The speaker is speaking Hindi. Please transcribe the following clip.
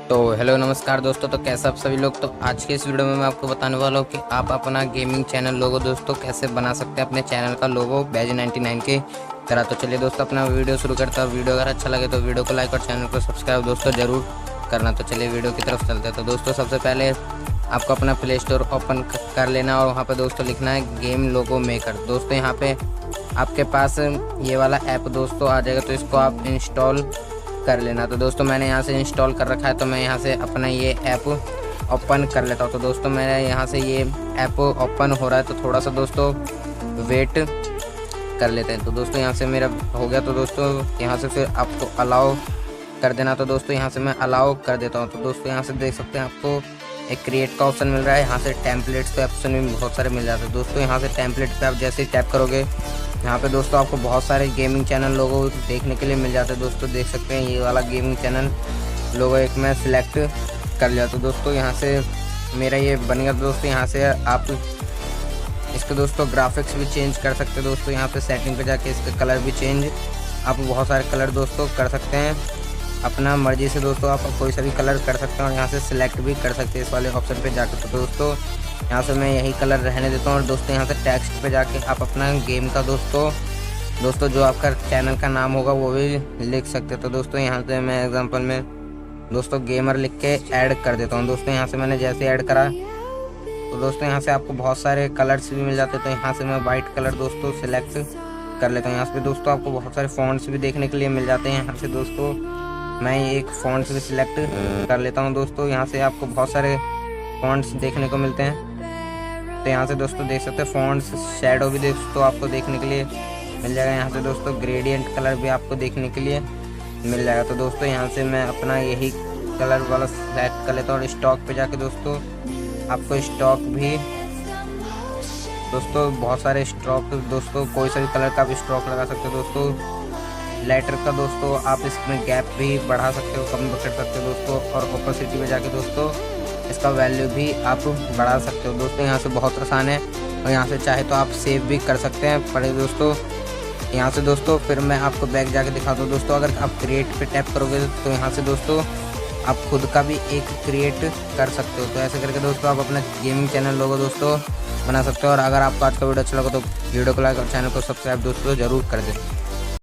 तो हेलो नमस्कार दोस्तों। तो कैसे आप सभी लोग। तो आज के इस वीडियो में मैं आपको बताने वाला हूँ कि आप अपना गेमिंग चैनल लोगो दोस्तों कैसे बना सकते हैं अपने चैनल का लोगो बैज 99 के तरह। तो चलिए दोस्तों अपना वीडियो शुरू करता हूँ। वीडियो अगर अच्छा लगे तो वीडियो को लाइक और चैनल को सब्सक्राइब दोस्तों जरूर करना। तो चलिए वीडियो की तरफ चलते हैं। तो दोस्तों सबसे पहले आपको अपना प्ले स्टोर ओपन कर लेना और वहाँ पर दोस्तों लिखना है गेम लोगो मेकर। दोस्तों यहाँ पे आपके पास ये वाला ऐप दोस्तों आ जाएगा, तो इसको आप इंस्टॉल कर लेना। तो दोस्तों मैंने यहाँ से इंस्टॉल कर रखा है, तो मैं यहाँ से अपना ये ऐप ओपन कर लेता हूँ। तो दोस्तों मेरा यहाँ से ये ऐप ओपन हो रहा है, तो थोड़ा सा दोस्तों वेट कर लेते हैं। तो दोस्तों यहाँ से मेरा हो गया। तो दोस्तों यहाँ से फिर आपको अलाउ कर देना। तो दोस्तों यहाँ से मैं अलाउ कर देता हूँ। तो दोस्तों यहाँ से देख सकते हैं आपको एक क्रिएट का ऑप्शन मिल रहा है। यहाँ से टेम्पलेट्स के ऑप्शन भी बहुत सारे मिल जाते हैं। दोस्तों यहाँ से टेम्पलेट पे आप जैसे ही टैप करोगे, यहाँ पे दोस्तों आपको बहुत सारे गेमिंग चैनल लोगो देखने के लिए मिल जाते हैं। दोस्तों देख सकते हैं ये वाला गेमिंग चैनल लोगो एक मैं सिलेक्ट कर लिया। तो दोस्तों यहाँ से मेरा ये बन गया। दोस्तों यहाँ से आप इसके दोस्तों ग्राफिक्स भी चेंज कर सकते हैं। दोस्तों यहाँ पे सेटिंग पे जाके इसके कलर भी चेंज आप बहुत सारे कलर दोस्तों कर सकते हैं अपना मर्जी से। दोस्तों आप कोई सा भी कलर कर सकते हैं और यहाँ से सिलेक्ट भी कर सकते हैं इस वाले ऑप्शन पे जाकर। तो दोस्तों यहाँ से मैं यही कलर रहने देता हूँ। और दोस्तों यहाँ से टेक्स्ट पे जाके आप अपना गेम का दोस्तों जो आपका चैनल का नाम होगा वो भी लिख सकते हैं। तो दोस्तों यहाँ से मैं एग्जांपल में दोस्तों गेमर लिख के ऐड कर देता हूँ। दोस्तों यहाँ से मैंने जैसे ऐड करा, तो दोस्तों यहाँ से आपको बहुत सारे कलर्स भी मिल जाते हैं। तो यहाँ से मैं वाइट कलर दोस्तों सिलेक्ट कर लेता हूँ। यहाँ से दोस्तों आपको बहुत सारे फॉन्ट्स भी देखने के लिए मिल जाते हैं। यहाँ से दोस्तों मैं एक फ़ॉन्ट्स भी सिलेक्ट कर लेता हूँ। दोस्तों यहाँ से आपको बहुत सारे फॉन्ट्स देखने को मिलते हैं। तो यहाँ से दोस्तों देख सकते हैं फॉन्ट्स शैडो भी दोस्तों आपको देखने के लिए मिल जाएगा। यहाँ से दोस्तों ग्रेडियंट कलर भी आपको देखने के लिए मिल जाएगा। तो दोस्तों यहाँ से मैं अपना यही कलर वाला सेलेक्ट कर लेता हूँ और स्टॉक पे जाके दोस्तों आपको स्टॉक भी दोस्तों बहुत सारे स्टॉक दोस्तों कोई सा भी कलर का भी स्टॉक लगा सकते हो। दोस्तों लेटर का दोस्तों आप इसमें गैप भी बढ़ा सकते हो, कम कर सकते हो दोस्तों। और ओपेसिटी में जाके दोस्तों इसका वैल्यू भी आप बढ़ा सकते हो। दोस्तों यहाँ से बहुत आसान है और यहाँ से चाहे तो आप सेव भी कर सकते हैं पड़े दोस्तों। यहाँ से दोस्तों फिर मैं आपको बैक जाके दिखाता हूँ। दोस्तों अगर आप क्रिएट पे टैप करोगे तो यहाँ से दोस्तों आप खुद का भी एक क्रिएट कर सकते हो। तो ऐसे करके दोस्तों आप अपना गेमिंग चैनल लोगो दोस्तों बना सकते हो। और अगर आपको आज का वीडियो अच्छा लगा तो वीडियो को लाइक और चैनल को सब्सक्राइब दोस्तों जरूर कर दें।